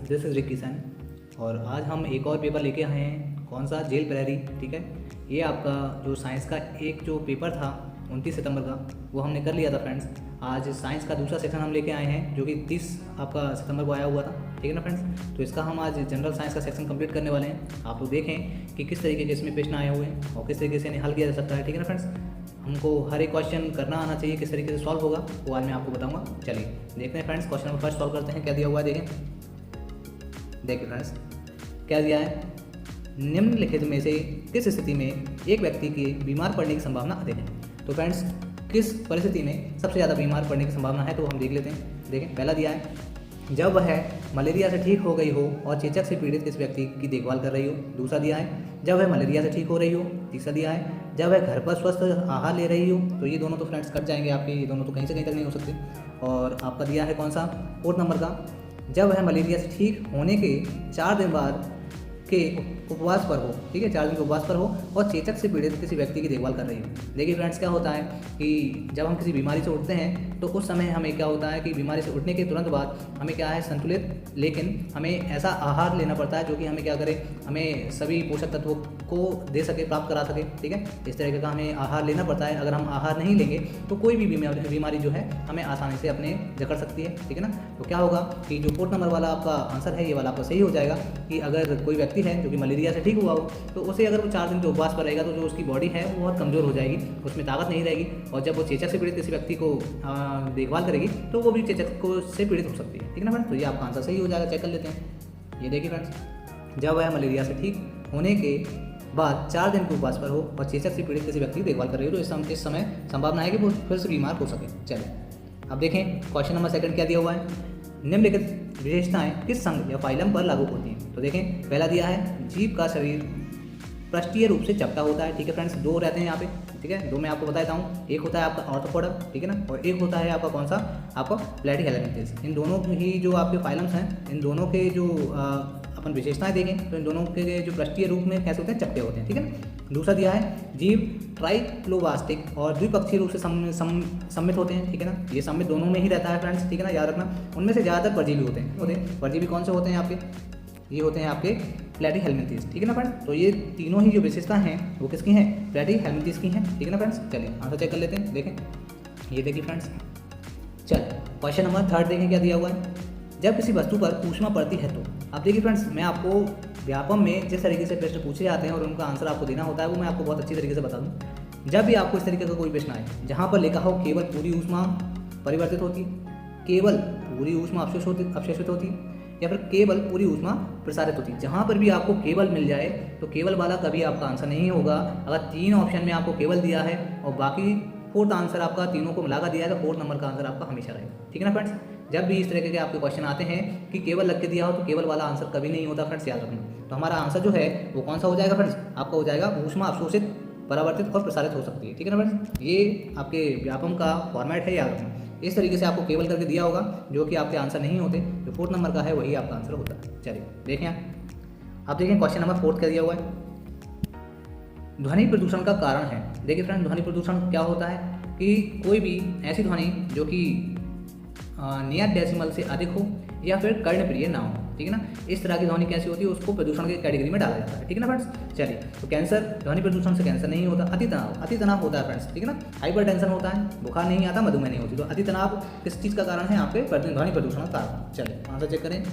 This is Ricky San और आज हम एक और पेपर लेके आए हैं। कौन सा? Jail prairie. ठीक है, ये आपका जो साइंस का एक जो पेपर था 29 सितंबर का, वो हमने कर लिया था फ्रेंड्स। आज साइंस का दूसरा सेक्शन हम लेके आए हैं जो कि 30 आपका सितंबर को आया हुआ था। ठीक है ना फ्रेंड्स, तो इसका हम आज जनरल साइंस का सेक्शन कंप्लीट करने वाले हैं। आप लोग देखें कि किस तरीके के इसमें प्रश्न आए हुए हैं और किस तरीके से इन्हें हल किया जा सकता है। ठीक है ना फ्रेंड्स, हमको हर एक क्वेश्चन करना आना चाहिए, किस तरीके से सॉल्व होगा वो आज मैं आपको बताऊंगा। चलिए देखते हैं friends, question number first solve करते हैं। क्या दिया हुआ है देखें। देखिए फ्रेंड्स, क्या दिया है? निम्नलिखित में से किस स्थिति में एक व्यक्ति के बीमार पड़ने की संभावना अधिक है? तो फ्रेंड्स, किस परिस्थिति में सबसे ज़्यादा बीमार पड़ने की संभावना है, तो हम देख लेते हैं। देखें, पहला दिया है जब वह मलेरिया से ठीक हो गई हो और चेचक से पीड़ित किसी व्यक्ति की देखभाल कर रही हो। दूसरा दिया है जब वह मलेरिया से ठीक हो रही हो। तीसरा दिया है जब वह घर पर स्वस्थ आहार ले रही हो। तो ये दोनों तो फ्रेंड्स कट जाएंगे आपके, ये दोनों तो कहीं से कहीं तक नहीं हो सकते। और आपका दिया है कौन सा? 4 नंबर का, जब वह मलेरिया से ठीक होने के 4 दिन बाद के उपवास पर हो। ठीक है, 4 दिन के उपवास पर हो और चेचक से पीड़ित किसी व्यक्ति की देखभाल कर रही हो। देखिए फ्रेंड्स, क्या होता है कि जब हम किसी बीमारी से उठते हैं तो उस समय हमें क्या होता है कि बीमारी से उठने के तुरंत बाद हमें क्या है, संतुलित लेकिन हमें ऐसा आहार लेना पड़ता है जो कि हमें क्या करे, हमें सभी पोषक तत्वों को दे सके, प्राप्त करा सके। ठीक है, इस तरीके का हमें आहार लेना पड़ता है। अगर हम आहार नहीं लेंगे तो कोई भी बीमारी जो है हमें आसानी से अपने जकड़ सकती है। ठीक है ना, तो क्या होगा कि जो 4 नंबर वाला आपका आंसर है, ये वाला आपका सही हो जाएगा कि अगर कोई व्यक्ति है जो कि मलेरिया से ठीक हुआ हो तो उसे अगर वो 4 दिन के उपवास पर रहेगा तो जो उसकी बॉडी है वो बहुत कमज़ोर हो जाएगी, उसमें ताकत नहीं रहेगी। और जब वो चेचक से पीड़ित किसी व्यक्ति को देखभाल करेगी तो वो भी चेचक से पीड़ित हो सकती है। ठीक है ना फ्रेंड्स, तो ये आपका आंसर सही हो जाएगा। चेक कर लेते हैं। ये देखिए फ्रेंड्स, जब वह मलेरिया से ठीक होने के बाद 4 दिन के उपवास पर हो और चेचक से पीड़ित किसी व्यक्ति की देखभाल कर रही हो तो इस समय संभावना है कि वो फिर से बीमार हो सके। चलिए अब देखें, क्वेश्चन नंबर 2 क्या दिया हुआ है? निम्नलिखित विशेषताएं किस संघ या फाइलम पर लागू होती हैं? तो देखें, पहला दिया है जीव का शरीर पृष्ठीय रूप से चपटा होता है। ठीक है फ्रेंड्स, 2 रहते हैं यहाँ पे। ठीक है, 2 मैं आपको बता देता हूँ। एक होता है आपका ऑर्थोपोडा, ठीक है ना, और एक होता है आपका कौन सा, आपका प्लैटीहेल्मिन्थेस। इन दोनों ही जो आपके फाइलम्स हैं, इन दोनों के जो अपन विशेषताएं देखें तो इन दोनों के जो पृष्ठीय रूप में कैसे होते हैं, चपटे होते हैं। ठीक है ना। दूसरा दिया है जीव ट्राइक्लोबास्टिक और द्विपक्षीय रूप से सम्मित होते हैं। ठीक है ना, ये सम्मित दोनों में ही रहता है फ्रेंड्स। ठीक है ना, याद रखना। उनमें से ज़्यादातर परजीवी होते हैं। परजीवी कौन से होते हैं आपके? ये होते हैं आपके प्लैटीहेल्मिन्थेस। ठीक है ना फ्रेंड्स, तो ये तीनों ही जो विशेषता हैं वो किसकी हैं? प्लैटीहेल्मिन्थेस की हैं। ठीक है ना फ्रेंड्स, चलिए आंसर चेक कर लेते हैं। देखें, ये देखिए फ्रेंड्स, चल क्वेश्चन नंबर 3 देखें क्या दिया हुआ है। जब किसी वस्तु पर ऊष्मा पड़ती है तो। अब देखिए फ्रेंड्स, मैं आपको व्यापम में जिस तरीके से प्रश्न पूछे जाते हैं और उनका आंसर आपको देना होता है वो मैं आपको बहुत अच्छी तरीके से बता दूँ। जब भी आपको इस तरीके का कोई प्रश्न आए जहाँ पर लिखा हो केवल पूरी ऊष्मा परिवर्तित होती, केवल पूरी ऊष्मा अवशोषित होती या फिर केवल पूरी ऊष्मा प्रसारित होती, जहाँ पर भी आपको केवल मिल जाए तो केवल वाला कभी आपका आंसर नहीं होगा। अगर 3 ऑप्शन में आपको केवल दिया है और बाकी 4th आंसर आपका तीनों को मिलाकर दिया है तो 4th नंबर का आंसर आपका हमेशा रहेगा। ठीक है ना फ्रेंड्स, जब भी इस तरीके के आपके क्वेश्चन आते हैं कि केवल लग के दिया हो तो केवल वाला आंसर कभी नहीं होता फ्रेंड्स, याद रखना। तो हमारा आंसर जो है वो कौन सा हो जाएगा फ्रेंड्स? आपका हो जाएगा ऊष्मा अवशोषित, परावर्तित और प्रसारित हो सकती है। ठीक है ना फ्रेंड्स, ये आपके व्यापम का फॉर्मेट है, याद रखना। इस तरीके से आपको केवल करके दिया होगा जो कि आपके आंसर नहीं होते। जो 4th नंबर का है वही आपका आंसर होता है। चलिए देखें, आप देखें क्वेश्चन नंबर 4 क्या दिया हुआ है। ध्वनि प्रदूषण का कारण है। देखिए फ्रेंड, ध्वनि प्रदूषण क्या होता है कि कोई भी ऐसी ध्वनि जो कि नियत डेसिमल से अधिक हो या फिर कर्णप्रिय ना हो। ठीक है ना, इस तरह की ध्वनि कैसी होती है उसको प्रदूषण के कैटेगरी में डाला जाता है। ठीक है ना फ्रेंड्स, चलिए तो कैंसर, ध्वनि प्रदूषण से कैंसर नहीं होता। अति तनाव होता है फ्रेंड्स। ठीक है ना, हाइपरटेंशन होता है, बुखार नहीं आता, मधुमेह नहीं होती। तो अति तनाव किस चीज़ का कारण है? आपके ध्वनि प्रदूषण का कारण। चलिए आंसर चेक करें।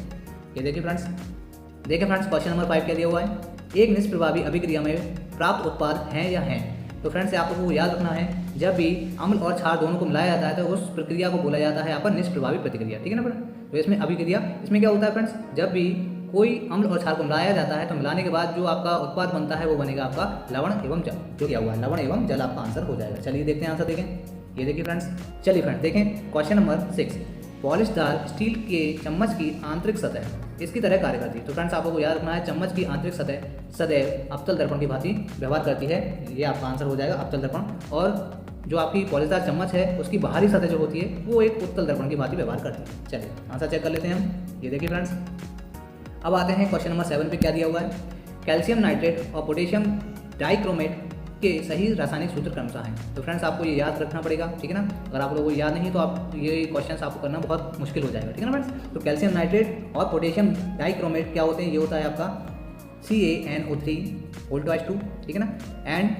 ये देखिए फ्रेंड्स, क्वेश्चन नंबर 5 क्या दिया हुआ है। एक निष्प्रभावी अभिक्रिया में प्राप्त उत्पाद हैं या हैं। तो फ्रेंड्स आपको याद रखना है, जब भी अम्ल और क्षार दोनों को मिलाया जाता है तो उस प्रक्रिया को बोला जाता है आपका निष्प्रभावी प्रतिक्रिया। ठीक है ना फ्रेंड, तो इसमें अभिक्रिया, इसमें क्या होता है फ्रेंड्स, जब भी कोई अम्ल और क्षार को मिलाया जाता है तो मिलाने के बाद जो आपका उत्पाद बनता है वो बनेगा आपका लवण एवं जल। जो क्या हुआ है, लवण एवं जल आपका आंसर हो जाएगा। चलिए देखते हैं आंसर। देखें, ये देखिए फ्रेंड्स, चलिए फ्रेंड्स देखें क्वेश्चन नंबर 6। पॉलिशदार स्टील के चम्मच की आंतरिक सतह इसकी तरह कार्य करती है। तो फ्रेंड्स आपको याद रखना है, चम्मच की आंतरिक सतह सदैव अवतल दर्पण की भांति व्यवहार करती है। ये आपका आंसर हो जाएगा, अवतल दर्पण। और जो आपकी पॉलिशदार चम्मच है उसकी बाहरी सतह जो होती है वो एक उत्तल दर्पण की भांति व्यवहार करती है। चलिए आंसर चेक कर लेते हैं हम। ये देखिए फ्रेंड्स, अब आते हैं क्वेश्चन नंबर 7 पे क्या दिया हुआ है। कैल्शियम नाइट्रेट और पोटेशियम डाइक्रोमेट के सही रासायनिक सूत्र क्रमशः हैं। तो फ्रेंड्स आपको ये याद रखना पड़ेगा, ठीक है ना। अगर आप लोगों को याद नहीं तो आप ये क्वेश्चन आपको करना बहुत मुश्किल हो जाएगा, ठीक है ना फ्रेंड्स। तो कैल्शियम नाइट्रेट और पोटेशियम डाइक्रोमेट क्या होते हैं, ये होता है आपका CaNO3 2, ठीक है ना, एंड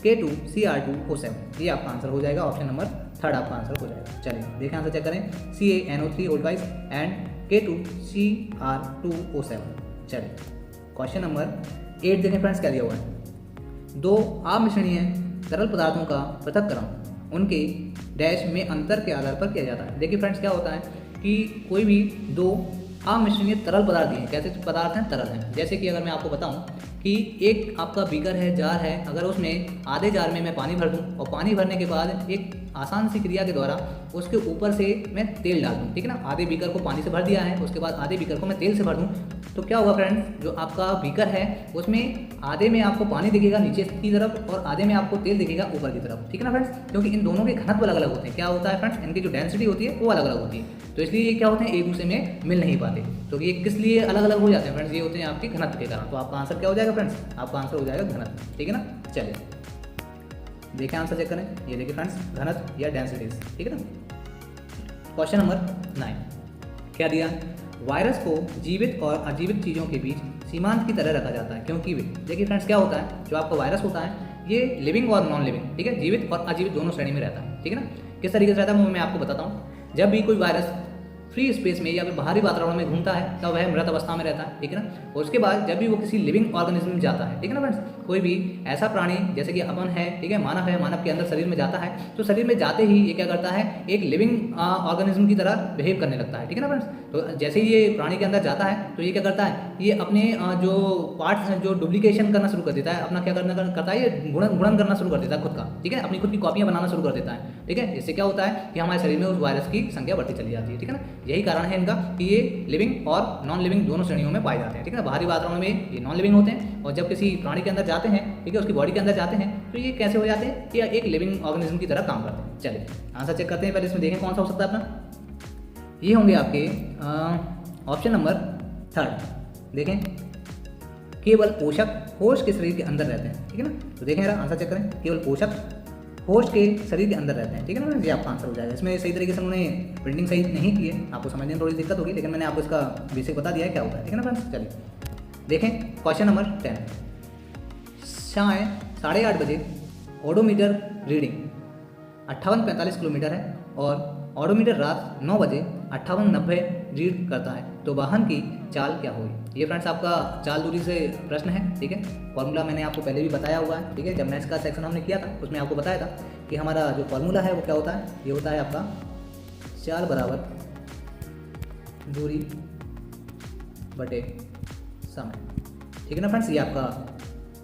K2Cr2O7। ये आपका आंसर हो जाएगा, ऑप्शन नंबर 3 आपका आंसर हो जाएगा। चलिए देखें आंसर चेक करें, CaNO3 एंड K2Cr2O7। चलिए क्वेश्चन नंबर 8 देखें फ्रेंड्स क्या दिया हुआ है। दो अमिश्रणीय तरल पदार्थों का पृथक्करण उनके डैश में अंतर के आधार पर किया जाता है। देखिए फ्रेंड्स क्या होता है कि कोई भी दो अमिश्रणीय तरल पदार्थ हैं, कैसे पदार्थ हैं, तरल हैं। जैसे कि अगर मैं आपको बताऊं कि एक आपका बीकर है, जार है, अगर उसमें आधे जार में मैं पानी भर दूं और पानी भरने के बाद एक आसान सी क्रिया के द्वारा उसके ऊपर से मैं तेल डाल दूं, ठीक है ना। आधे बीकर को पानी से भर दिया है, उसके बाद आधे बीकर को मैं तेल से भर दूं, तो क्या होगा फ्रेंड्स, जो आपका बीकर है उसमें आधे में आपको पानी दिखेगा नीचे की तरफ और आधे में आपको तेल दिखेगा ऊपर की तरफ, ठीक है ना फ्रेंड्स। क्योंकि इन दोनों के घनत्व अलग अलग होते हैं। क्या होता है फ्रेंड्स, इनकी जो डेंसिटी होती है वो अलग अलग होती है, तो इसलिए ये क्या होते हैं, एक दूसरे में मिल नहीं पाते। तो ये किस लिए अलग अलग हो जाते हैं फ्रेंड्स, ये होते हैं आपके घनत्व के कारण। तो आपका आंसर क्या हो जाएगा फ्रेंड्स, आपका आंसर हो जाएगा घनत्व, ठीक है ना। चलिए देखें आंसर चेक करें, ये देखिए फ्रेंड्स घनत्व या डेंसिटीज, ठीक है ना। क्वेश्चन नंबर 9 क्या दिया, वायरस को जीवित और अजीवित चीज़ों के बीच सीमांत की तरह रखा जाता है क्योंकि वे, देखिए फ्रेंड्स क्या होता है, जो आपका वायरस होता है ये लिविंग और नॉन लिविंग, ठीक है, जीवित और अजीवित दोनों श्रेणी में रहता है, ठीक है ना। किस तरीके से रहता है वो मैं आपको बताता हूँ। जब भी कोई वायरस फ्री स्पेस में या फिर बाहरी वातावरण में घूमता है तब वह मृत अवस्था में रहता है, ठीक है ना। और उसके बाद जब भी वो किसी लिविंग ऑर्गेनिज्म में जाता है, ठीक है ना फ्रेंड्स, कोई भी ऐसा प्राणी जैसे कि अपन है, ठीक है, मानव है, मानव के अंदर शरीर में जाता है, तो शरीर में जाते ही ये क्या करता है, एक लिविंग ऑर्गेनिज्म की तरह बिहेव करने लगता है, ठीक है ना फ्रेंड्स। तो जैसे ही ये प्राणी के अंदर जाता है तो ये क्या करता है, ये अपने जो पार्ट्स हैं जो डुप्लीकेशन करना शुरू कर देता है, अपना क्या करता है, ये गुणन करना शुरू कर देता है खुद का, ठीक है, अपनी खुद की कॉपियाँ बनाना शुरू कर देता है, ठीक है। इससे क्या होता है कि हमारे शरीर में उस वायरस की संख्या बढ़ती चली जाती है, ठीक है ना। यही कारण है इनका कि ये लिविंग और नॉन लिविंग दोनों श्रेणियों में पाए जाते हैं, ठीक है ना। बाहरी वातावरण में ये नॉन लिविंग होते हैं और जब किसी प्राणी के अंदर जाते हैं, ठीक है, उसकी बॉडी के अंदर जाते हैं तो ये कैसे हो जाते हैं, ये एक लिविंग ऑर्गेनिज्म की तरह काम करते हैं। चलिए आंसर चेक करते हैं, पहले इसमें देखें कौन सा हो सकता है अपना। ये होंगे आपके ऑप्शन नंबर 3, देखें केवल पोषक होस्ट के शरीर के अंदर रहते हैं, ठीक है ना। तो देखें जरा आंसर चेक करें, केवल पोषक होस्ट के शरीर के अंदर रहते हैं, ठीक है ना। ये आपका आंसर हो जाएगा। इसमें सही तरीके से उन्होंने प्रिंटिंग सही नहीं की है, आपको समझने में थोड़ी दिक्कत होगी, लेकिन मैंने आपको इसका बेसिक बता दिया है क्या होता है, ठीक है ना फ्रेंड्स। चलिए देखें क्वेश्चन नंबर 10, शाम 8:30 बजे ओडोमीटर रीडिंग 5845 किलोमीटर है और ऑडोमीटर रात 9 बजे 5890 रीड करता है, तो वाहन की चाल क्या होगी। ये फ्रेंड्स आपका चाल दूरी से प्रश्न है, ठीक है। फॉर्मूला मैंने आपको पहले भी बताया हुआ है, ठीक है, जब मैथ्स का सेक्शन हमने किया था उसमें आपको बताया था कि हमारा जो फॉर्मूला है वो क्या होता है, ये होता है आपका चाल बराबर दूरी बटे समय, ठीक है ना फ्रेंड्स। ये आपका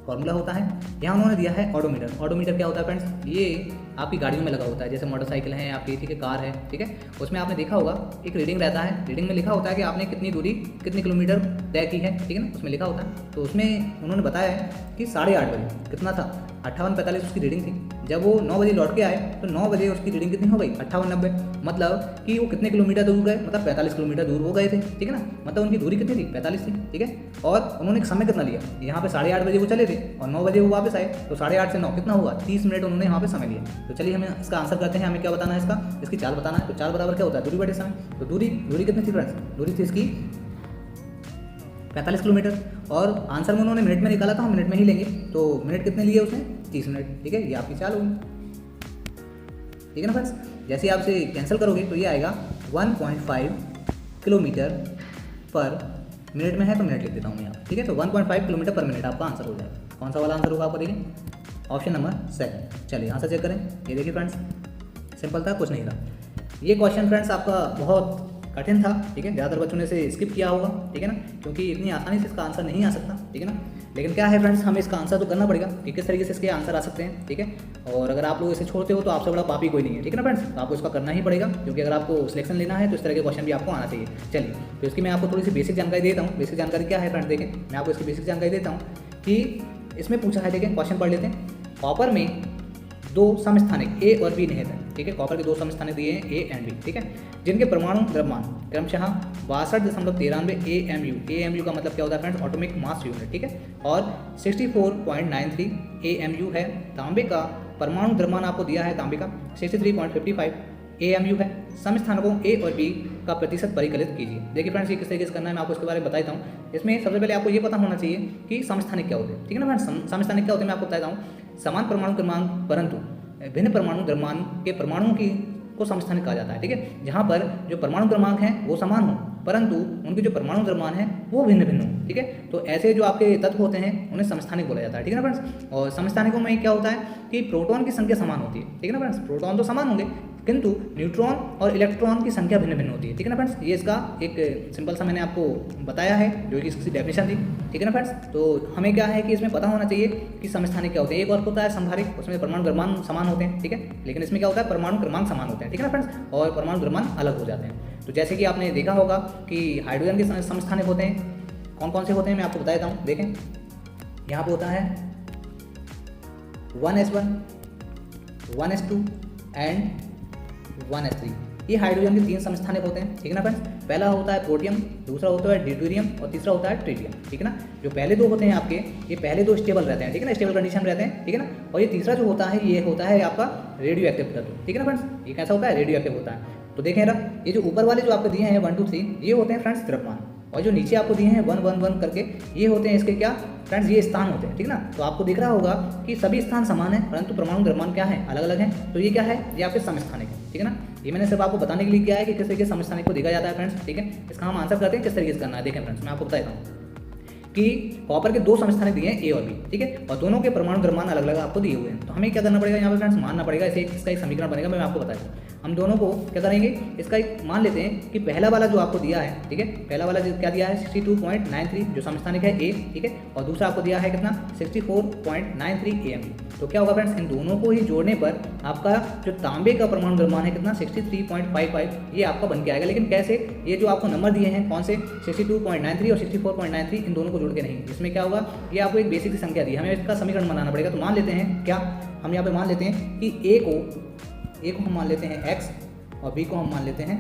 फॉर्मूला होता है। यहाँ उन्होंने दिया है ऑडोमीटर। ऑडोमीटर क्या होता है फ्रेंड्स, ये आपकी गाड़ियों में लगा होता है, जैसे मोटरसाइकिल है आपकी, ठीक है, कार है, ठीक है, उसमें आपने देखा होगा एक रीडिंग रहता है, रीडिंग में लिखा होता है कि आपने कितनी दूरी कितने किलोमीटर तय की है, ठीक है ना, उसमें लिखा होता है। तो उसमें उन्होंने बताया है कि 8:30 बजे कितना था, 5845 उसकी रीडिंग थी। जब वो 9 बजे लौट के आए तो 9 बजे उसकी रीडिंग कितनी हो गई, 5890, मतलब कि वो कितने किलोमीटर दूर गए, मतलब 45 किलोमीटर दूर हो गए थे, ठीक है ना, मतलब उनकी दूरी कितनी थी, 45 थी, ठीक है। और उन्होंने समय कितना लिया, यहाँ पे 8:30 बजे वो चले थे और 9 बजे वो वापस आए, तो 8:30 से 9 कितना हुआ, 30 मिनट उन्होंने यहाँ पे समय लिया। तो चलिए हमें इसका आंसर करते हैं, हमें क्या बताना है इसकी चाल बताना है। तो चाल बराबर क्या होता है, दूरी बटे समय। तो दूरी कितनी थी फ्रेंड्स, दूरी थी इसकी 45 किलोमीटर और आंसर में उन्होंने मिनट में निकाला था, हम मिनट में ही लेंगे, तो मिनट कितने लिए उसने, 30 मिनट, ठीक है, ये आपकी चाल होगी, ठीक है ना फ्रेंड्स। जैसे आप इसे कैंसिल करोगे तो ये आएगा 1.5 किलोमीटर पर मिनट में है, तो मिनट लिख देता हूँ मैं यहाँ, ठीक है। तो 1.5 किलोमीटर पर मिनट आपका आंसर हो जाएगा। कौन सा वाला आंसर होगा आपको देखिए, ऑप्शन नंबर 2। चलिए आंसर चेक करें, ये देखिए फ्रेंड्स सिंपल था, कुछ नहीं था। ये क्वेश्चन फ्रेंड्स आपका बहुत कठिन था, ठीक है, ज़्यादातर बच्चों ने इसे स्किप किया होगा, ठीक है ना, क्योंकि इतनी आसानी से इसका आंसर नहीं आ सकता, ठीक है ना। लेकिन क्या है फ्रेंड्स, हमें इसका आंसर तो करना पड़ेगा कि किस तरीके से इसके आंसर आ सकते हैं, ठीक है। और अगर आप लोग इसे छोड़ते हो तो आपसे बड़ा पापी कोई नहीं है, ठीक है ना फ्रेंड्स। तो आपको इसका करना ही पड़ेगा, क्योंकि अगर आपको सिलेक्शन लेना है तो इस तरह के क्वेश्चन भी आपको आना चाहिए। चलिए तो इसकी मैं आपको थोड़ी सी बेसिक जानकारी देता हूँ। बेसिक जानकारी क्या है फ्रेंड्स, देखें मैं आपको इसकी बेसिक जानकारी देता हूँ कि इसमें पूछा है, देखें क्वेश्चन पढ़ लेते हैं। कॉपर में 2 समस्थानिक ए और बी निहित है, ठीक है, कॉपर के 2 समस्थानिक दिए हैं ए एंड बी, ठीक है, जिनके परमाणु द्रव्यमान क्रमशः 62.93 AMU, AMU का मतलब क्या होता है फ्रेंड्स, एटॉमिक मास यूनिट, ठीक है, और 64.93 AMU है। तांबे का परमाणु द्रव्यमान आपको दिया है, तांबे का 63.55 AMU है। समस्थानिकों A और B का प्रतिशत परिकलित कीजिए। देखिए फ्रेंड्स, ये किस तरीके से करना है मैं आपको इसके बारे में बताता हूँ। इसमें सबसे पहले आपको ये पता होना चाहिए कि समस्थानिक क्या होते हैं, ठीक है ना फ्रेंड्स। समस्थानिक क्या होते हैं मैं आपको बताता हूँ। समान परमाणु क्रमांक परंतु भिन्न परमाणु द्रव्यमान के परमाणुओं की को समस्थानिक कहा जाता है, ठीक है। जहाँ पर जो परमाणु क्रमांक हैं वो समान हो परंतु उनके जो परमाणु द्रव्यमान है वो भिन्न भिन्न हो, ठीक है। तो ऐसे जो आपके तत्व होते हैं उन्हें समस्थानिक बोला जाता है, ठीक है ना फ्रेंड्स। और समस्थानिकों में क्या होता है कि प्रोटॉन की संख्या समान होती है, ठीक है ना फ्रेंड्स। प्रोटॉन तो समान होंगे किंतु न्यूट्रॉन और इलेक्ट्रॉन की संख्या भिन्न भिन्न होती है, ठीक है ना फ्रेंड्स। ये इसका एक सिंपल सा मैंने आपको बताया है जो कि इसकी डेफिनेशन थी, ठीक है ना फ्रेंड्स। तो हमें क्या है कि इसमें पता होना चाहिए कि समस्थानिक क्या होते हैं। एक और होता है संभारिक, उसमें परमाणु द्रव्यमान समान होते हैं, ठीक है। लेकिन इसमें क्या होता है परमाणु क्रमांक समान होते हैं, ठीक है ना फ्रेंड्स, और परमाणु द्रव्यमान अलग हो जाते हैं। तो जैसे कि आपने देखा होगा कि हाइड्रोजन के समस्थानिक होते हैं, कौन कौन से होते हैं मैं आपको बता देता हूँ। देखें यहाँ पे होता है 1s1, 1s2 एंड 1s3। ये हाइड्रोजन के 3 समस्थानिक होते हैं, ठीक है ना फ्रेंड्स। पहला होता है प्रोटियम, दूसरा होता है ड्यूटेरियम और तीसरा होता है ट्रिटियम, ठीक है ना। जो पहले दो होते हैं आपके, ये पहले दो स्टेबल रहते हैं, ठीक है ना, स्टेबल कंडीशन रहते हैं, ठीक है ना। और ये तीसरा जो होता है ये होता है आपका रेडियो एक्टिव तत्व, ठीक है ना फ्रेंड्स। ये कैसा होता है, रेडियो एक्टिव होता है। तो देखें ना, ये जो ऊपर वाले जो आपको दिए हैं 1 2 3 ये होते हैं फ्रेंड्स द्रव्यमान, और जो नीचे आपको दिए हैं 1 1 1 करके ये होते हैं इसके क्या फ्रेंड्स, ये स्थान होते हैं, ठीक है ना। तो आपको दिख रहा होगा कि सभी स्थान समान है परंतु परमाणु द्रव्यमान क्या है, अलग अलग है। तो ये क्या है, ये आपके समस्थानिक है, ठीक है ना। ये मैंने सिर्फ आपको बताने के लिए किया है कि किस तरीके से समस्थानिक को देखा जाता है फ्रेंड्स, ठीक है। इसका हम आंसर करते हैं किस तरीके से करना है। देखें फ्रेंड्स, मैं आपको बताता हूँ कि कॉपर के 2 समस्थानिक दिए हैं A और B, ठीक है, और दोनों के परमाणु द्रव्यमान अलग अलग आपको दिए हुए हैं। तो हमें क्या करना पड़ेगा यहाँ पे फ्रेंड्स, मानना पड़ेगा इसे, इसका एक समीकरण बनेगा, मैं आपको बताता हूँ। हम दोनों को क्या करेंगे, इसका एक मान लेते हैं कि पहला वाला जो आपको दिया है, ठीक है, पहला वाला जो क्या दिया है 62.93 जो समस्थानिक है A, ठीक है, और दूसरा आपको दिया है कितना 64.93 AMU। तो क्या होगा फ्रेंड्स, इन दोनों को ही जोड़ने पर आपका जो तांबे का परमाणु द्रव्यमान है कितना 63.55 ये आपका बन के आएगा। लेकिन कैसे, ये जो आपको नंबर दिए हैं कौन से 62.93 और 64.93 इन दोनों को जोड़ के नहीं, इसमें क्या होगा, ये आपको एक बेसिक सी संख्या दी है, हमें इसका समीकरण बनाना पड़ेगा। तो मान लेते हैं क्या, हम यहाँ पे मान लेते हैं कि A को हम मान लेते हैं x और B को हम मान लेते हैं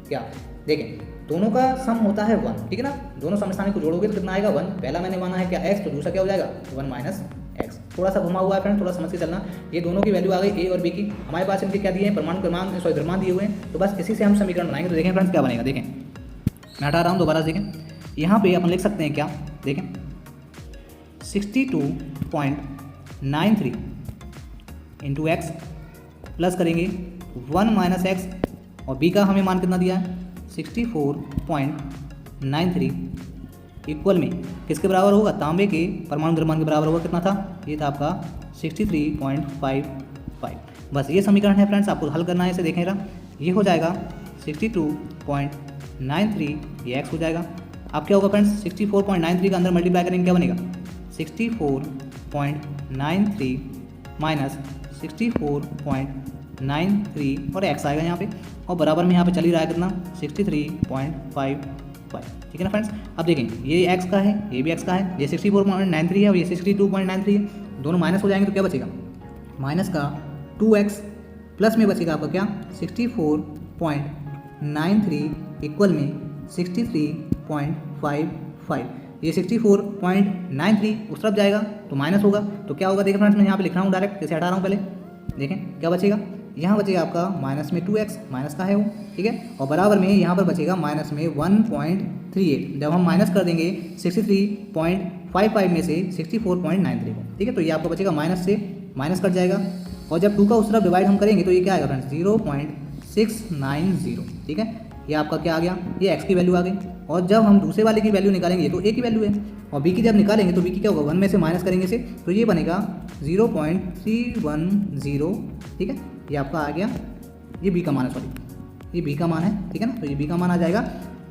क्या, देखें दोनों का सम होता है 1, ठीक है ना। दोनों समस्थानिक को जोड़ोगे तो कितना आएगा 1। पहला मैंने माना है क्या x, तो दूसरा क्या हो जाएगा 1 माइनस x। थोड़ा सा घुमा हुआ है फ्रेंड, थोड़ा समझ के चलना। ये दोनों की वैल्यू आ गई A और B की, हमारे पास इनके क्या दिए हैं परमाणु क्रमांक द्रव्यमान दिए हुए हैं। तो बस इसी से हम समीकरण बनाएंगे। तो देखें फ्रेंड्स क्या बनेगा, देखें मैं हटा रहा हूँ दोबारा, देखें यहाँ पे अपन लिख सकते हैं क्या, देखें 62.93 इंटू एक्स प्लस करेंगे 1 माइनस एक्स, और B का हमें मान कितना दिया है 64.93 इक्वल में किसके बराबर होगा, तांबे के परमाणु द्रव्यमान के बराबर होगा। कितना था, ये था आपका 63.55। बस ये समीकरण है फ्रेंड्स, आपको हल करना है इसे। देखें रहा, ये हो जाएगा 62.93, ये x हो जाएगा। अब क्या होगा फ्रेंड्स, 64.93 का अंदर मल्टीप्लाई करेंगे क्या बनेगा 64.93 माइनस 64.93 और x आएगा यहाँ पे, और बराबर में यहाँ पे चल ही रहा है कितना 63.55, ठीक है ना फ्रेंड्स। अब देखें ये x का है, ये भी x का है, ये 64.93 है और ये 62.93 है, दोनों माइनस हो जाएंगे तो क्या बचेगा, माइनस का 2x प्लस में बचेगा आपका क्या 64.93 इक्वल में 63.55। ये 64.93 उस तरफ जाएगा तो माइनस होगा, तो क्या होगा देखें फ्रेंड्स, मैं यहाँ पे लिख रहा हूँ डायरेक्ट, इसे हटा रहा हूँ पहले। देखें क्या बचेगा, यहाँ बचेगा आपका माइनस में 2x, माइनस का है वो, ठीक है, और बराबर में यहाँ पर बचेगा माइनस में 1.38। जब हम माइनस कर देंगे 63.55 में से 64.93 को, ठीक है, तो ये आपको बचेगा माइनस से माइनस कट जाएगा, और जब 2 का उस तरफ डिवाइड हम करेंगे तो ये क्या आएगा फ्रेंड्स 0.690, ठीक है। ये आपका क्या आ गया, ये x की वैल्यू आ गई। और जब हम दूसरे वाले की वैल्यू निकालेंगे तो a की वैल्यू है, और b की जब निकालेंगे तो b की क्या होगा 1 में से माइनस करेंगे इसे, तो ये बनेगा 0.310, ठीक है। ये आपका आ गया, ये b का मान है, सॉरी ये b का मान है, ठीक है ना। तो ये b का मान आ जाएगा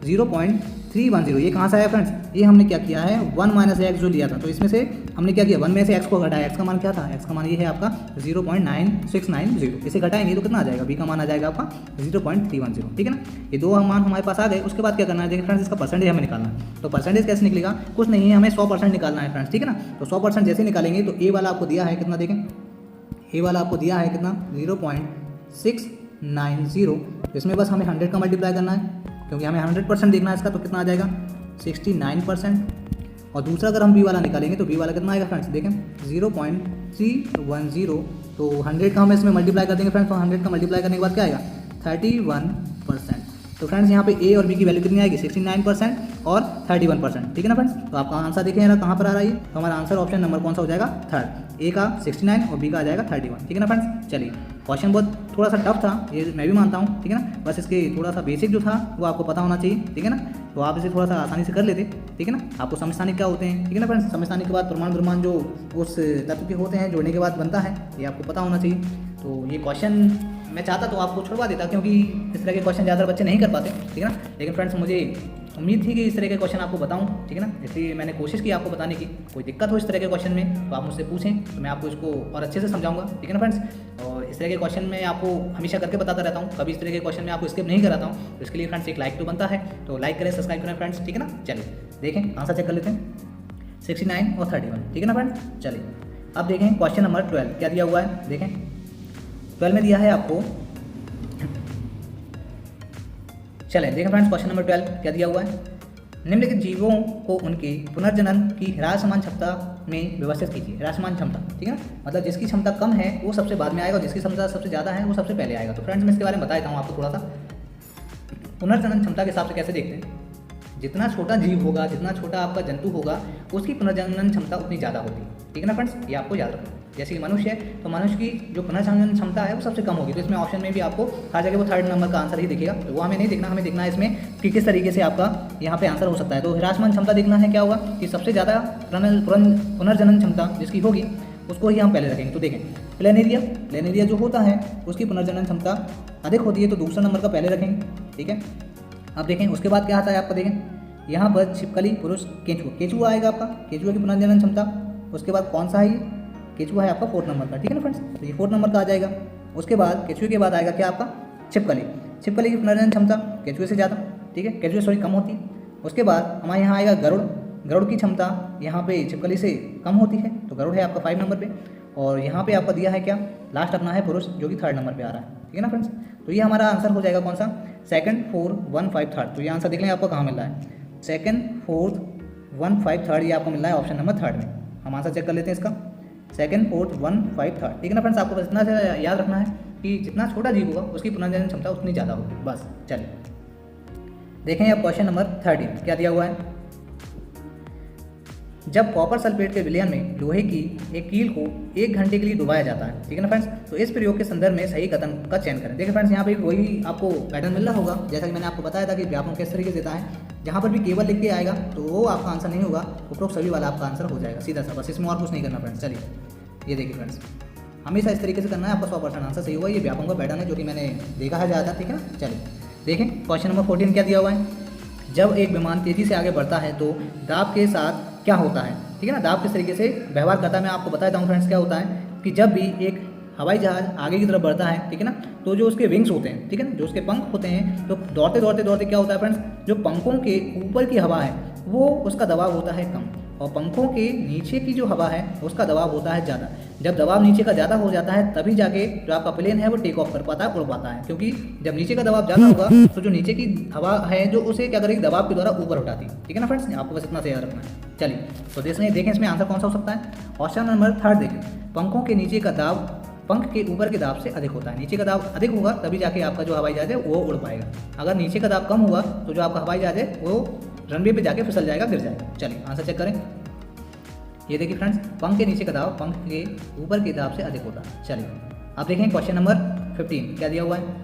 0.310। ये कहाँ से आया फ्रेंड्स, ये हमने क्या किया है 1 माइनस एक्स जो लिया था, तो इसमें से हमने क्या किया 1 में से x को घटाया। x का मान क्या था, x का मान ये है आपका 0.9690, इसे घटाएंगे तो कितना आ जाएगा, b का मान आ जाएगा आपका 0.310, ठीक है ना। ये दो मान हमारे पास आ गए। उसके बाद क्या करना है, देखिए फ्रेंड्स इसका परसेंटेज हमें निकालना है। तो परसेंटेज कैसे निकलेगा, कुछ नहीं है, हमें 100% निकालना है फ्रेंड्स, ठीक है ना। तो 100% जैसे निकालेंगे तो a वाला आपको दिया है कितना, देखें a वाला आपको दिया है कितना 0.690, इसमें बस हमें 100 का मल्टीप्लाई करना है क्योंकि हमें 100% देखना है इसका, तो कितना आ जाएगा 69%। और दूसरा अगर हम बी वाला निकालेंगे तो बी वाला कितना आएगा फ्रेंड्स, देखें 0.310, तो 100 का हम इसमें मल्टीप्लाई कर देंगे फ्रेंड्स, तो 100 का मल्टीप्लाई करने के बाद क्या आएगा 31%। तो फ्रेंड्स यहाँ पे ए और बी की वैल्यू कितनी आएगी 69% और 31%, ठीक है ना फ्रेंड्स। तो आपका आंसर देखें यार कहाँ पर आ रहा है, तो हमारा आंसर ऑप्शन नंबर कौन सा हो जाएगा, थर्ड, ए का 69 और बी का आ जाएगा 31, ठीक है ना फ्रेंड्स। चलिए क्वेश्चन बहुत थोड़ा सा टफ था, ये मैं भी मानता हूँ, ठीक है ना, बस इसके थोड़ा सा बेसिक जो था वो आपको पता होना चाहिए, ठीक है ना, तो आप इसे थोड़ा सा आसानी से कर लेते, ठीक है ना। आपको समस्थानिक क्या होते हैं, ठीक है ना फ्रेंड्स, समस्थानिक के बाद प्रमाण जो उस तत्व के होते हैं जोड़ने के बाद बनता है, ये आपको पता होना चाहिए। तो ये क्वेश्चन मैं चाहता तो आपको छुड़वा देता, क्योंकि इस तरह के क्वेश्चन ज़्यादातर बच्चे नहीं कर पाते, ठीक है ना, लेकिन फ्रेंड्स मुझे उम्मीद थी कि इस तरह के क्वेश्चन आपको बताऊं, ठीक है ना, इसलिए मैंने कोशिश की आपको बताने की। कोई दिक्कत हो इस तरह के क्वेश्चन में तो आप मुझसे पूछें, तो मैं आपको इसको और अच्छे से समझाऊंगा, ठीक है ना फ्रेंड्स। और इस तरह के क्वेश्चन में आपको हमेशा करके बताता रहता हूँ, कभी इस तरह के क्वेश्चन में आपको स्किप नहीं कराता हूँ, तो इसके लिए फ्रेंड्स एक लाइक तो बनता है, तो लाइक करें, सब्सक्राइब करें फ्रेंड्स, ठीक है ना। चलिए देखें आंसर चेक कर लेते हैं, 69 और 31, ठीक है ना फ्रेंड्स। चलिए अब देखें क्वेश्चन नंबर 12 क्या दिया हुआ है, देखें 12 में दिया है आपको, चलें देखें फ्रेंड्स क्वेश्चन नंबर 12 क्या दिया हुआ है, निम्नलिखित जीवों को उनके पुनर्जनन की ह्रासमान क्षमता में व्यवस्थित कीजिए। ह्रासमान क्षमता, ठीक है ना, मतलब जिसकी क्षमता कम है वो सबसे बाद में आएगा और जिसकी क्षमता सबसे ज़्यादा है वो सबसे पहले आएगा। तो फ्रेंड्स मैं इसके बारे में बता देता हूँ आपको थोड़ा सा। पुनर्जनन क्षमता के हिसाब से कैसे देखते हैं, जितना छोटा जीव होगा, जितना छोटा आपका जंतु होगा, उसकी पुनर्जनन क्षमता उतनी ज़्यादा होती है, ठीक है ना फ्रेंड्स, ये आपको याद रखना। जैसे कि मनुष्य है तो मनुष्य की जो पुनर्जनन क्षमता है वो सबसे कम होगी, तो इसमें ऑप्शन में भी आपको हर जगह वो थर्ड नंबर का आंसर ही दिखेगा, तो वो हमें नहीं देखना, हमें देखना है इसमें कि किस तरीके से आपका यहाँ पे आंसर हो सकता है। तो ह्रासमान क्षमता देखना है क्या होगा कि सबसे ज़्यादा पुनर्जनन क्षमता जिसकी होगी उसको ही हम पहले रखेंगे। तो देखें प्लेनेरिया जो होता है उसकी पुनर्जनन क्षमता अधिक होती है, तो दूसरा नंबर का पहले रखेंगे, ठीक है। अब देखें उसके बाद क्या आता है आपका, देखें यहाँ पर छिपकली, पुरुष, केंचुआ आएगा आपका, केंचुआ की पुनर्जनन क्षमता। उसके बाद कौन सा है, केंचुआ है आपका 4 नंबर का, ठीक है ना फ्रेंड्स, तो ये 4 नंबर का आ जाएगा। उसके बाद केंचुए के बाद आएगा क्या आपका, छिपकली की पुनर्जनन क्षमता केंचुए से ज़्यादा, ठीक है, केंचुए से थोड़ी कम होती है। उसके बाद हमारे यहाँ आएगा गरुड़ की क्षमता यहाँ पे छिपकली से कम होती है, तो गरुड़ है आपका 5 नंबर पे। और यहाँ पे आपका दिया है क्या, लास्ट अपना है पुरुष जो कि 3rd नंबर पे आ रहा है, ठीक है ना फ्रेंड्स। तो ये हमारा आंसर हो जाएगा कौन सा, 2nd, 4th, 1, 5, 3rd। तो ये आंसर देख लें आपको कहाँ मिल रहा है, 2nd, 4th, 1, 5, 3rd, ये आपको मिल रहा है ऑप्शन नंबर 3rd में। हम आंसर चेक कर लेते हैं इसका, 2nd, 4th, 1, 5, 3rd, ठीक है ना फ्रेंड्स। आपको बस इतना से याद रखना है कि जितना छोटा जीव होगा उसकी पुनर्जनन क्षमता उतनी ज़्यादा होगी, बस। चलिए देखें अब क्वेश्चन नंबर 13 क्या दिया हुआ है, जब कॉपर सल्फेट के विलयन में लोहे की एक कील को 1 घंटे के लिए डुबाया जाता है, ठीक है ना फ्रेंड्स, तो इस प्रयोग के संदर्भ में सही कथन का चयन करें। देखिए फ्रेंड्स यहाँ पे वही आपको पैटर्न मिल रहा होगा, जैसा कि मैंने आपको बताया था कि व्यापक किस तरीके से देता है, जहाँ पर भी केवल लिख के आएगा तो वो आपका आंसर नहीं होगा, उपरोक्त सभी वाला आपका आंसर हो जाएगा सीधा सा, बस इसमें और कुछ नहीं करना फ्रेंड्स। चलिए ये देखिए फ्रेंड्स, हमेशा इस तरीके से करना है, आपका 100% आंसर सही होगा। ये व्यापक का पैटर्न है जो कि मैंने देखा है ज़्यादा, ठीक है ना। चलिए देखें क्वेश्चन नंबर 14 क्या दिया हुआ है, जब एक विमान तेज़ी से आगे बढ़ता है तो दाब के साथ क्या होता है, ठीक है ना, दाब किस तरीके से व्यवहार करता है मैं आपको बता देता हूँ फ्रेंड्स। क्या होता है कि जब भी एक हवाई जहाज़ आगे की तरफ बढ़ता है, ठीक है ना, तो जो उसके विंग्स होते हैं, ठीक है ना, जो उसके पंख होते हैं, तो दौड़ते क्या होता है फ्रेंड्स, जो पंखों के ऊपर की हवा है वो उसका दबाव होता है कम, और पंखों के नीचे की जो हवा है उसका दबाव होता है ज़्यादा। जब दबाव नीचे का ज़्यादा हो जाता है तभी जाके जो आपका प्लेन है वो टेक ऑफ कर पाता है, उड़ पाता है, क्योंकि जब नीचे का दबाव ज़्यादा होगा तो जो नीचे की हवा है जो उसे क्या करेगी, दबाव के द्वारा ऊपर उठाती है, ठीक है ना फ्रेंड्स, आपको बस इतना से याद रखना है। चलिए तो देखें इसमें आंसर कौन सा हो सकता है, ऑप्शन नंबर 3 देखें, पंखों के नीचे का दाब पंख के ऊपर के दाब से अधिक होता है। नीचे का दाब अधिक होगा तभी जाके आपका जो हवाई जहाज है वो उड़ पाएगा, अगर नीचे का दाब कम हुआ तो जो आपका हवाई जहाज है वो रनवे पे जाके फिसल जाएगा, गिर जाएगा। चलिए आंसर चेक करें, ये देखिए फ्रेंड्स, पंख के नीचे का दाब पंख के ऊपर के दाब से अधिक होता है। चलिए अब देखें क्वेश्चन नंबर 15 क्या दिया हुआ है,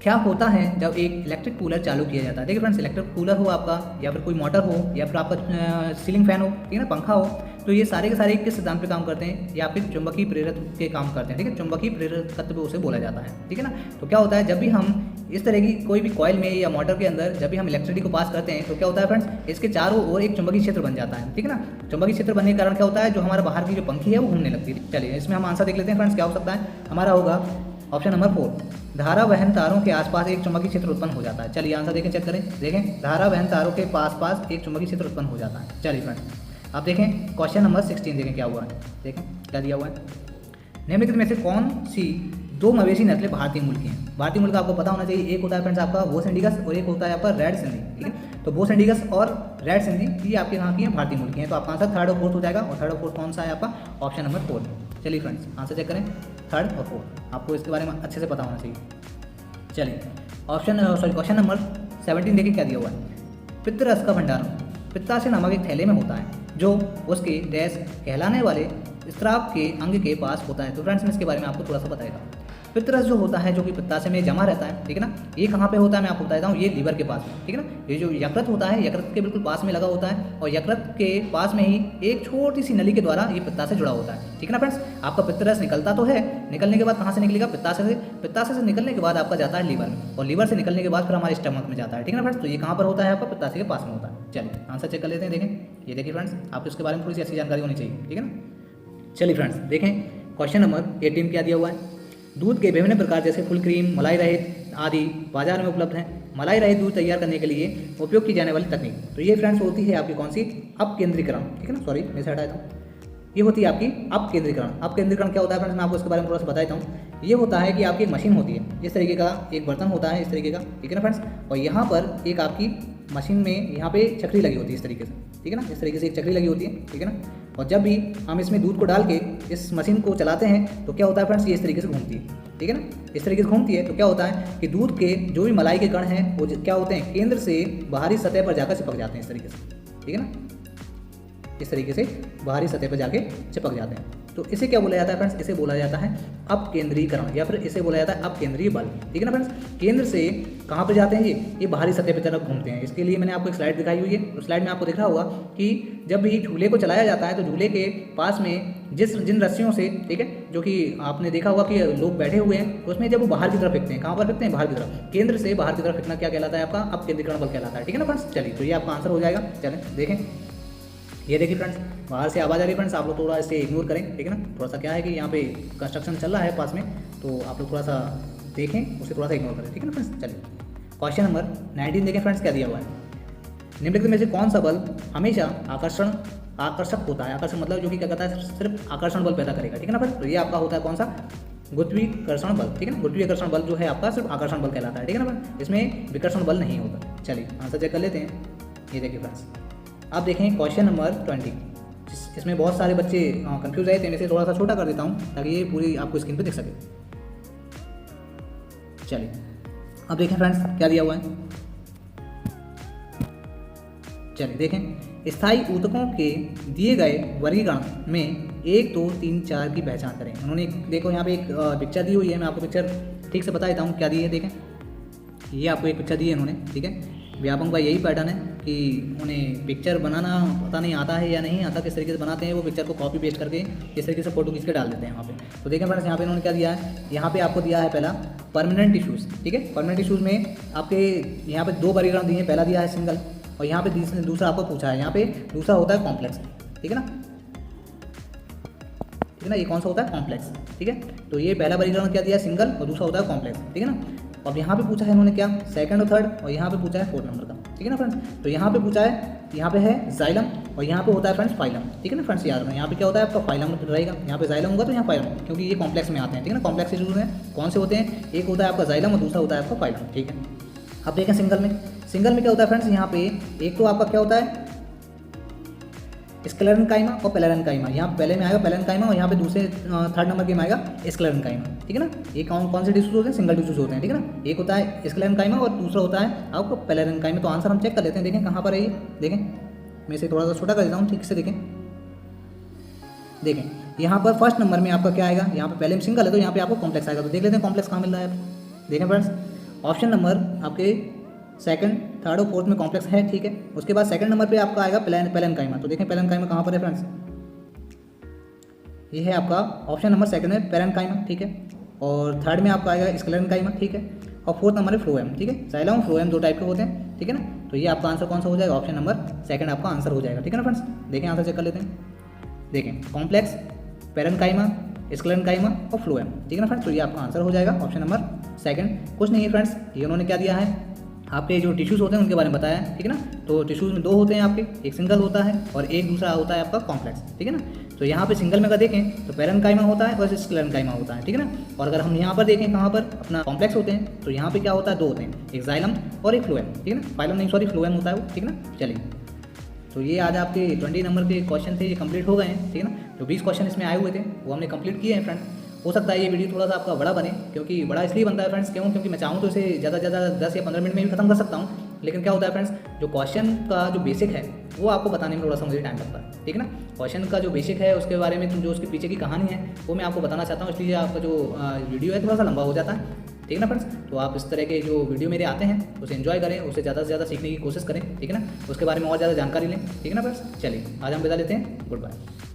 क्या होता है जब एक इलेक्ट्रिक कूलर चालू किया जाता है। देखिए फ्रेंड्स, इलेक्ट्रिक कूलर हो आपका या फिर कोई मोटर हो या फिर आपका सीलिंग फैन हो, ठीक है ना, पंखा हो, तो ये सारे के सारे किस सिद्धांत पे काम करते हैं, या फिर चुंबकीय प्रेरक के काम करते हैं, ठीक है, चुंबकीय प्रेरकत्व उसे बोला जाता है, ठीक है ना। तो क्या होता है जब भी हम इस तरह की कोई भी कॉइल में या मोटर के अंदर जब भी हम इलेक्ट्रिसिटी को पास करते हैं तो क्या होता है फ्रेंड्स, इसके चारों ओर एक चुंबकीय क्षेत्र बन जाता है, ठीक है ना। चुंबकीय क्षेत्र बनने के कारण क्या होता है, जो हमारा बाहर की जो पंखी है वो घूमने लगती है। चलिए इसमें हम आंसर देख लेते हैं फ्रेंड्स, क्या हो सकता है, हमारा होगा ऑप्शन नंबर 4, धारा वहन तारों के आसपास एक चुंबकीय क्षेत्र उत्पन्न हो जाता है। चलिए आंसर देखें, चेक करें, देखें धारा वहन तारों के पास एक चुंबकीय क्षेत्र उत्पन्न हो जाता है। चलिए फ्रेंड्स अब देखें क्वेश्चन नंबर 16 देखें क्या हुआ है, देखें क्या दिया हुआ है, निम्नलिखित में से कौन सी 2 मवेशी नस्लें भारतीय मूल की हैं। भारतीय मूल का आपको पता होना चाहिए, एक होता है फ्रेंड्स आपका वोस इंडिकस और एक होता है आपका रेड सिंधी, ठीक है। तो बोस इंडिगस और रेड सिंधी ये आपके यहाँ की हैं, भारतीय मूल की हैं। तो आपका आंसर थर्ड और फोर्थ हो जाएगा, और थर्ड और फोर्थ कौन सा है आपका? Option number 4। चलिए फ्रेंड्स आंसर चेक करें, थर्ड और फोर्थ आपको इसके बारे में अच्छे से पता होना चाहिए। चलिए क्वेश्चन नंबर 17 देखिए क्या दिया हुआ है। पित्तरस का भंडारण पित्ताशय नामक एक थैले में होता है जो उसके डैश कहलाने वाले स्राव के अंग के पास होता है। तो फ्रेंड्स मैं इसके बारे में आपको थोड़ा सा बताएगा। पित्तरस जो होता है जो कि पित्ताशय में जमा रहता है, ठीक है ना, ये कहाँ पे होता है मैं आपको बताता हूँ, ये लीवर के पास, ठीक है ना। ये जो यकृत होता है, यकृत के बिल्कुल पास में लगा होता है, और यकृत के पास में ही एक छोटी सी नली के द्वारा ये पित्ताशय जुड़ा होता है, ठीक है ना फ्रेंड्स। आपका पित्तरस निकलता तो है, निकलने के बाद कहाँ से निकलेगा? पित्ताशय से। पित्ताशय से निकलने के बाद आपका जाता है लीवर में, और लीवर से निकलने के बाद फिर हमारे स्टमक में जाता है, ठीक है ना फ्रेंड्स। तो ये कहाँ पर होता है? आपका पित्ताशय के पास में होता है। चलिए आंसर चेक कर लेते हैं। देखें, ये देखिए फ्रेंड्स, आपको इसके बारे में थोड़ी सी अच्छी जानकारी होनी चाहिए, ठीक है ना। चलिए फ्रेंड्स देखें क्वेश्चन नंबर 18 क्या दिया हुआ है। दूध के विभिन्न प्रकार जैसे फुल क्रीम, मलाई रहित आदि बाजार में उपलब्ध हैं। मलाई रहित दूध तैयार करने के लिए उपयोग की जाने वाली तकनीक, तो ये फ्रेंड्स होती है आपकी कौन सी? अपकेंद्रीकरण, ठीक है ना। सॉरी मैं से हटाया था, ये होती है आपकी अपकेंद्रीकरण। अपकेंद्रीकरण क्या होता है फ्रेंड्स, मैं आपको इसके बारे में थोड़ा सा बताता हूँ। ये होता है कि आपकी एक मशीन होती है, इस तरीके का एक बर्तन होता है, इस तरीके का, ठीक है ना फ्रेंड्स। और यहाँ पर एक आपकी मशीन में यहाँ पे चक्री लगी होती है इस तरीके से, ठीक है ना, इस तरीके से एक चक्री लगी होती है, ठीक है ना। और जब भी हम इसमें दूध को डाल के इस मशीन को चलाते हैं तो क्या होता है फ्रेंड्स, ये इस तरीके से घूमती है, ठीक है ना, इस तरीके से घूमती है। तो क्या होता है कि दूध के जो भी मलाई के कण हैं वो क्या होते हैं, केंद्र से बाहरी सतह पर जाकर चिपक जाते हैं इस तरीके से, ठीक है ना, इस तरीके से बाहरी सतह पर जाके चिपक जाते हैं। तो इसे क्या बोला जाता है फ्रेंड्स? इसे बोला जाता है अपकेंद्रीकरण, या फिर इसे बोला जाता है अपकेंद्रीय बल, ठीक है ना फ्रेंड्स। केंद्र से कहाँ पर जाते हैं ये बाहरी सतह पर तरफ घूमते हैं। इसके लिए मैंने आपको एक स्लाइड दिखाई हुई है, उस स्लाइड में आपको दिख रहा होगा कि जब भी झूले को चलाया जाता है तो झूले के पास में जिन रस्सियों से, ठीक है, जो कि आपने देखा होगा कि लोग बैठे हुए हैं, तो उसमें जब वो बाहर की तरफ फेंकते हैं, कहाँ पर फेंकते हैं? बाहर की तरफ। केंद्र से बाहर की तरफ फेंकना क्या कहलाता है? आपका अपकेंद्रीकरण बल कहलाता है, ठीक है ना फ्रेंड्स। चलिए तो ये आपका आंसर हो जाएगा। चलें देखें, ये देखिए फ्रेंड्स, बाहर से आवाज़ आ रही है फ्रेंड्स, आप लोग थोड़ा इसे इग्नोर करें, ठीक है ना। थोड़ा सा क्या है कि यहाँ पे कंस्ट्रक्शन चल रहा है पास में, तो आप लोग थोड़ा सा देखें, उसे थोड़ा सा इग्नोर करें, ठीक है ना फ्रेंड्स। चलिए क्वेश्चन नंबर 19 देखें फ्रेंड्स, क्या दिया हुआ है। निम्नलिखित में से कौन सा बल हमेशा आकर्षक होता है? आकर्षण मतलब जो कि क्या करता है, सिर्फ आकर्षण बल पैदा करेगा, ठीक है ना फ्रेंड्स। तो ये आपका होता है कौन सा? गुरुत्वाकर्षण बल, ठीक है ना। गुरुत्वाकर्षण बल जो है आपका सिर्फ आकर्षण बल कहलाता है, ठीक है ना फ्रेंड्स, इसमें विकर्षण बल नहीं होता। चलिए आंसर चेक कर लेते हैं। ये देखिए फ्रेंड्स, आप देखें क्वेश्चन नंबर 20, इसमें बहुत सारे बच्चे कंफ्यूज रहे थे, मैं इसे थोड़ा सा छोटा कर देता हूँ ताकि ये पूरी आपको स्क्रीन पे दिख सके। चलिए अब देखें फ्रेंड्स क्या दिया हुआ है। चलिए देखें, स्थायी ऊतकों के दिए गए वर्गीकरण में 1, 2, 3, 4 की पहचान करें। उन्होंने देखो यहाँ पे एक पिक्चर दी हुई है, मैं आपको पिक्चर ठीक से बता देता हूँ क्या दी है। देखें, ये आपको एक पिक्चर दी है इन्होंने, ठीक है। व्यापम का यही पैटर्न है कि उन्हें पिक्चर बनाना पता नहीं आता है या नहीं आता, किस तरीके से बनाते हैं, वो पिक्चर को कॉपी पेस्ट करके इस तरीके से फोटो खींच के डाल देते हैं वहाँ पे। तो देखें फ्रेंड्स, यहाँ पे इन्होंने क्या दिया है, यहाँ पे आपको दिया है पहला परमानेंट टिश्यूज़, ठीक है। परमानेंट टिश्यूज़ में आपके यहाँ पे 2 वर्गीकरण दिए हैं, पहला दिया है सिंगल, और यहाँ पे दूसरा आपको पूछा है, यहाँ पे दूसरा होता है कॉम्प्लेक्स, ठीक है ना, ठीक है ना। ये कौन सा होता है? कॉम्प्लेक्स, ठीक है। तो ये पहला वर्गीकरण क्या दिया है? सिंगल, और दूसरा होता है कॉम्प्लेक्स, ठीक है ना। अब यहाँ पे पूछा है इन्होंने क्या? सेकंड और थर्ड, और यहाँ पे पूछा है 4th नंबर का, ठीक है ना फ्रेंड्स। तो यहाँ पे पूछा है, यहाँ पे है जाइलम, और यहाँ पे होता है फ्रेंड्स फाइलम, ठीक है ना फ्रेंड्स। याद रखना, यहाँ पे क्या होता है आपका फाइलम रहेगा, यहाँ पे जाइलम होगा तो यहाँ फाइलम, क्योंकि ये कॉम्प्लेक्स में आते हैं, ठीक है ना। कॉम्प्लेक्स टिश्यूज हैं, कौन से होते हैं? एक होता है आपका जाइलम और दूसरा होता है आपका फाइलम, ठीक है। अब देखें सिंगल में क्या होता है फ्रेंड्स, यहाँ पे एक तो आपका क्या होता है स्क्लेरेन्काइमा और पेलेरेन्काइमा। यहाँ पहले में आएगा पेलेरेन्काइमा, और यहाँ पे दूसरे 3rd नंबर के में आएगा स्क्लेरेन्काइमा, ठीक है ना। ये कौन से टिश्यूज होते हैं? सिंगल टिश्यूज होते हैं, ठीक है ना। एक होता है स्क्लेरेन्काइमा और दूसरा होता है आपको पेलेरेन्काइमा। तो आंसर हम चेक कर लेते हैं, देखें कहाँ पर है ये। देखें, मैं इसे थोड़ा सा छोटा कर देता हूँ, ठीक से देखें। देखें यहाँ पर 1st नंबर में आपका क्या आएगा, यहाँ पे पहले में सिंगल है तो यहाँ पे आपको कॉम्प्लेक्स आएगा। तो देख लेते हैं कॉम्प्लेक्स कहाँ मिल रहा है आपको। देखें फ्रेंड्स, ऑप्शन नंबर आपके 2nd, 3rd और 4th में कॉम्प्लेक्स है, ठीक है। उसके बाद 2nd नंबर पे आपका आएगा पेलेरेन्काइमा। तो देखें पेलेरेन्काइमा कहाँ पर है फ्रेंड्स, ये है आपका ऑप्शन नंबर 2nd में पेलेरेन्काइमा, ठीक है। और 3rd में आपका आएगा स्क्लेरेन्काइमा, ठीक है। और 4th नंबर है फ्लोएम, ठीक है। जाइलम फ्लोएम 2 टाइप के होते हैं, ठीक है ना। तो ये आपका आंसर कौन सा हो जाएगा? ऑप्शन नंबर 2nd आपका आंसर हो जाएगा, ठीक है ना फ्रेंड्स। देखें आंसर चेक कर लेते हैं। देखें कॉम्प्लेक्स, पेरेन्काइमा, स्क्लेरेन्काइमा और फ्लोएम, ठीक है ना फ्रेंड्स। तो ये आपका आंसर हो जाएगा ऑप्शन नंबर 2nd। कुछ नहीं है फ्रेंड्स, ये उन्होंने क्या दिया है, आपके जो टिश्यूज़ होते हैं उनके बारे में बताया है, ठीक है ना। तो टिश्यूज़ में 2 होते हैं आपके, एक सिंगल होता है और एक दूसरा होता है आपका कॉम्प्लेक्स, ठीक है ना। तो यहाँ पे सिंगल में अगर देखें तो पैरेन्काइमा होता है और स्क्लेरेन्काइमा होता है, ठीक है ना। और अगर हम यहाँ पर देखें कहाँ पर अपना कॉम्प्लेक्स होते हैं तो यहाँ पे क्या होता है, 2 होते हैं, एक जाइलम और एक फ्लोएम, ठीक है ना। फाइलम नहीं, सॉरी, फ्लोएम होता है वो, ठीक है ना। चलिए, तो ये आज आपके 20 नंबर के क्वेश्चन थे, ये कंप्लीट हो गए हैं, ठीक है ना। जो 20 क्वेश्चन इसमें आए हुए थे वो हमने कंप्लीट किए हैं फ्रेंड। हो सकता है ये वीडियो थोड़ा सा आपका बड़ा बने, क्योंकि बड़ा इसलिए बनता है फ्रेंड्स, क्योंकि मैं चाहूँ तो इसे ज़्यादा से ज़्यादा 10 या 15 मिनट में भी खत्म कर सकता हूँ। लेकिन क्या होता है फ्रेंड्स, जो क्वेश्चन का जो बेसिक है वो आपको बताने में थोड़ा सा मुझे टाइम लगता है, ठीक है ना। क्वेश्चन का जो बेसिक है उसके बारे में जो उसके पीछे की कहानी है वो मैं आपको बताना चाहता हूँ, इसलिए आपका जो वीडियो है थोड़ा सा लंबा हो जाता है, ठीक है ना फ्रेंड्स। तो आप इस तरह के जो वीडियो मेरे आते हैं उसे एंजॉय करें, उसे ज़्यादा से ज़्यादा सीखने की कोशिश करें, ठीक है ना। उसके बारे में और ज़्यादा जानकारी लें, ठीक है ना फ्रेंड्स। चलिए, आज हम विदा लेते हैं, गुड बाय।